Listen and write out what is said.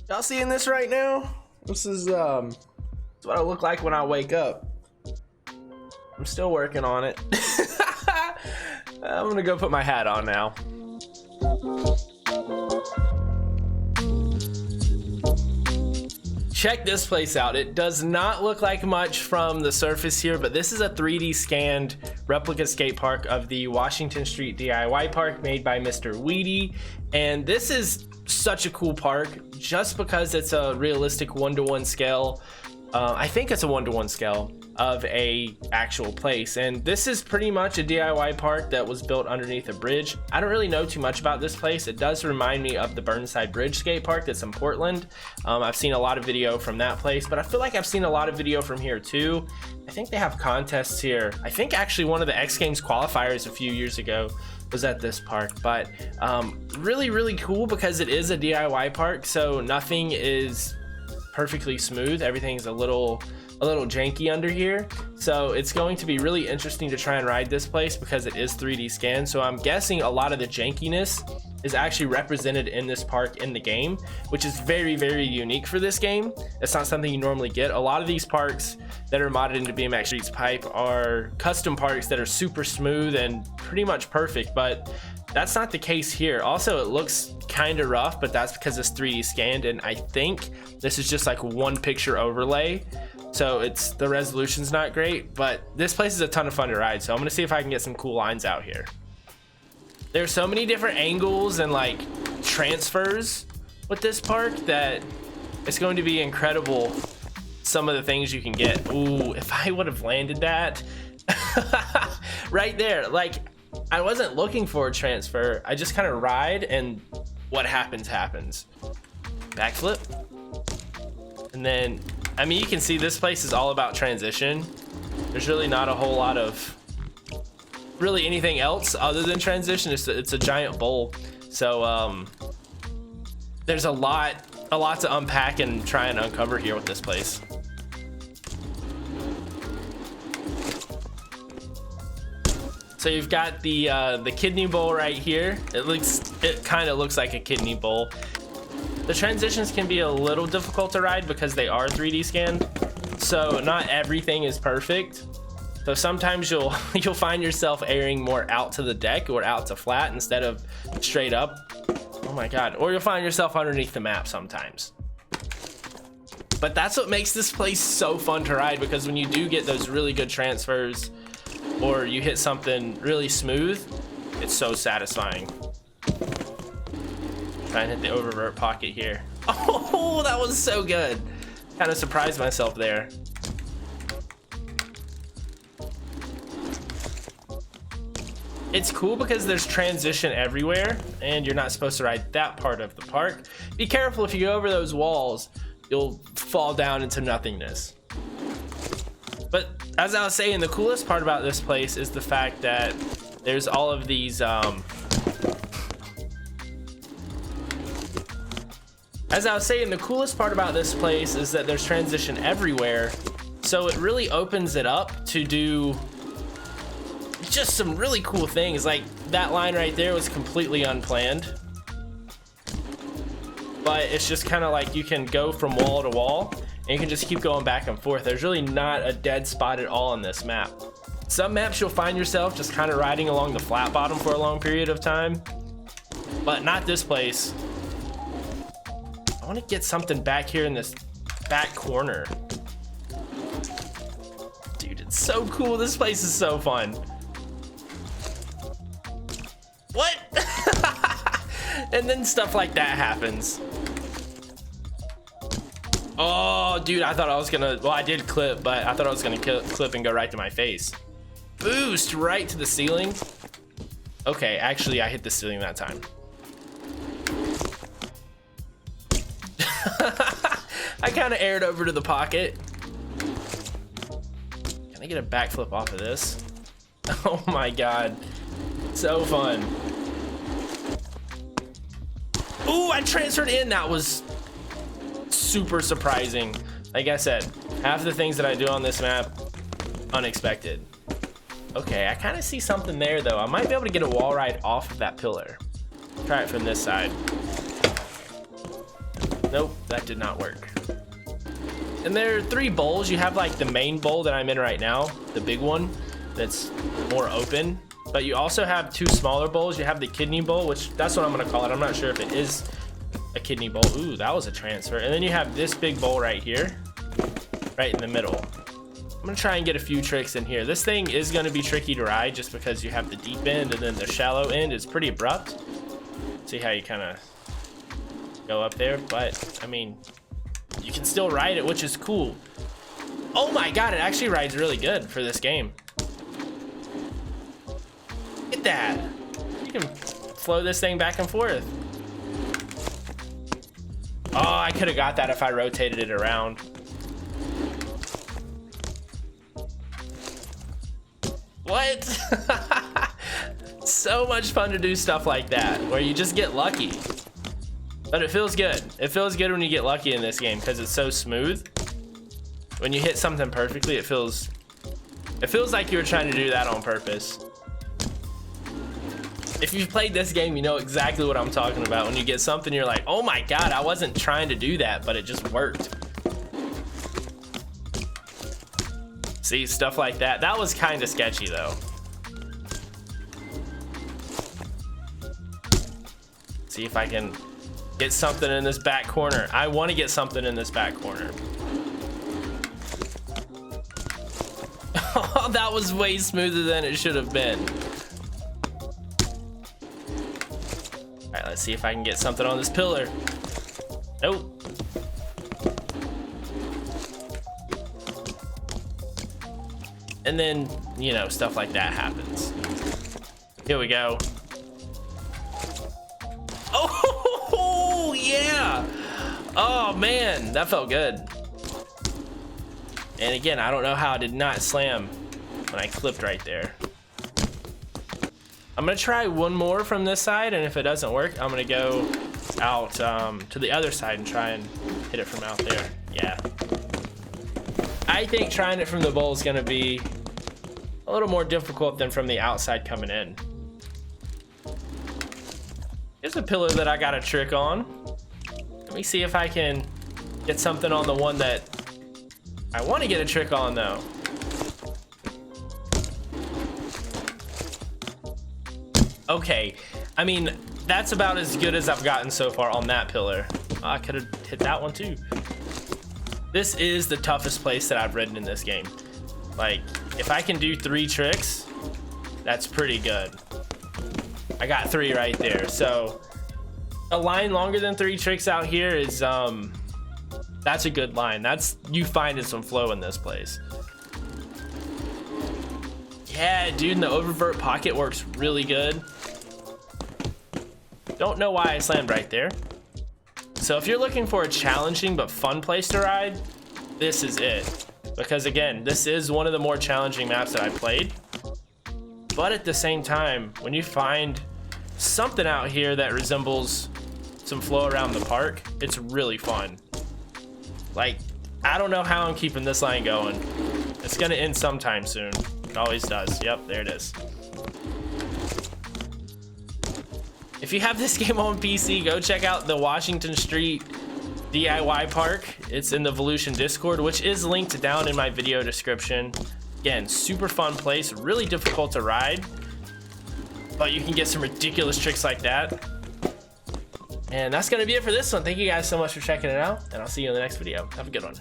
Y'all seeing this right now? This is what I look like when I wake up. I'm still working on it. I'm gonna go put my hat on now. Check this place out. It does not look like much from the surface here, but this is a 3D scanned replica skate park of the Washington Street DIY park made by Mr. Weedy. And this is such a cool park just because it's a realistic 1-to-1 scale. I think it's a 1-to-1 scale of a actual place, and this is pretty much a DIY park that was built underneath a bridge. I don't really know too much about this place. It does remind me of the Burnside Bridge skate park that's in Portland. I've seen a lot of video from that place, but I feel like I've seen a lot of video from here too. I think they have contests here. I think actually one of the X Games qualifiers a few years ago was at this park, but really cool because it is a DIY park, so nothing is perfectly smooth. Everything's a little janky under here, so it's going to be really interesting to try and ride this place because it is 3D scanned. So I'm guessing a lot of the jankiness is actually represented in this park in the game, which is very unique for this game. It's not something you normally get. A lot of these parks that are modded into BMX Streets Pipe are custom parks that are super smooth and pretty much perfect, but that's not the case here. Also, it looks kind of rough, but that's because it's 3D scanned, and I think this is just like one picture overlay, so the resolution's not great, but this place is a ton of fun to ride, so I'm gonna see if I can get some cool lines out here. There's so many different angles and like transfers with this park that it's going to be incredible, some of the things you can get. Ooh, if I would have landed that right there, like, I wasn't looking for a transfer. I just kind of ride, and what happens. Backflip. And then, I mean, you can see this place is all about transition. There's really not a whole lot of really anything else other than transition. It's a giant bowl. So there's a lot to unpack and try and uncover here with this place. So you've got the kidney bowl right here. It kind of looks like a kidney bowl. The transitions can be a little difficult to ride because they are 3D scanned, so not everything is perfect. So sometimes you'll find yourself airing more out to the deck or out to flat instead of straight up. Oh my god. Or you'll find yourself underneath the map sometimes. But that's what makes this place so fun to ride, because when you do get those really good transfers or you hit something really smooth, it's so satisfying. Try and hit the oververt pocket here. Oh, that was so good. Kind of surprised myself there. It's cool because there's transition everywhere, and you're not supposed to ride that part of the park. Be careful, if you go over those walls, you'll fall down into nothingness. But as I was saying, the coolest part about this place is the fact that there's all of these as I was saying, the coolest part about this place is that there's transition everywhere, so it really opens it up to do just some really cool things. Like that line right there was completely unplanned, but it's just kind of like you can go from wall to wall and you can just keep going back and forth. There's really not a dead spot at all on this map. Some maps you'll find yourself just kind of riding along the flat bottom for a long period of time, but not this place. I want to get something back here in this back corner. Dude, it's so cool. This place is so fun. What? And then stuff like that happens. Oh, dude, I thought I was gonna, well, I did clip, but I thought I was gonna clip and go right to my face. Boost right to the ceiling. Okay, actually, I hit the ceiling that time. I kind of aired over to the pocket. Can I get a backflip off of this? Oh my god. So fun. Ooh, I transferred in. That was super surprising. Like I said, half the things that I do on this map, unexpected. Okay, I kind of see something there though. I might be able to get a wall ride off of that pillar. Try it from this side. Nope, that did not work. And there are 3 bowls. You have like the main bowl that I'm in right now, the big one that's more open. But you also have 2 smaller bowls. You have the kidney bowl, which that's what I'm gonna call it. I'm not sure if it is a kidney bowl. Ooh, that was a transfer. And then you have this big bowl right here, right in the middle. I'm gonna try and get a few tricks in here. This thing is gonna be tricky to ride just because you have the deep end and then the shallow end is pretty abrupt. See how you kind of go up there, but I mean, you can still ride it, which is cool. Oh my God, it actually rides really good for this game. Look at that. You can flow this thing back and forth. Oh, I could have got that if I rotated it around. What? So much fun to do stuff like that, where you just get lucky. But it feels good. It feels good when you get lucky in this game because it's so smooth. When you hit something perfectly, it feels like you were trying to do that on purpose. If you've played this game, you know exactly what I'm talking about. When you get something, you're like, oh my God, I wasn't trying to do that, but it just worked. See, stuff like that. That was kind of sketchy though. See if I can get something in this back corner. I want to get something in this back corner. Oh, that was way smoother than it should have been. All right, let's see if I can get something on this pillar. Nope. And then, you know, stuff like that happens. Here we go. Oh, yeah. Oh, man, that felt good. And again, I don't know how I did not slam when I clipped right there. I'm gonna try one more from this side, and if it doesn't work, I'm gonna go out to the other side and try and hit it from out there. Yeah. I think trying it from the bowl is gonna be a little more difficult than from the outside coming in. Here's a pillar that I got a trick on. Let me see if I can get something on the one that I want to get a trick on though. Okay, I mean, that's about as good as I've gotten so far on that pillar. Oh, I could have hit that one too. This is the toughest place that I've ridden in this game. Like, if I can do 3 tricks, that's pretty good. I got 3 right there. So a line longer than 3 tricks out here is that's a good line. That's you finding some flow in this place. Yeah, dude, and the oververt pocket works really good. Don't know why I slammed right there. So if you're looking for a challenging but fun place to ride, this is it. Because again, this is one of the more challenging maps that I played. But at the same time, when you find something out here that resembles some flow around the park, it's really fun. Like, I don't know how I'm keeping this line going. It's gonna end sometime soon. It always does. Yep, there it is. If you have this game on PC, go check out the Washington Street DIY Park. It's in the Evolution Discord, which is linked down in my video description. Again, super fun place, really difficult to ride, but you can get some ridiculous tricks like that. And that's gonna be it for this one. Thank you guys so much for checking it out, and I'll see you in the next video. Have a good one.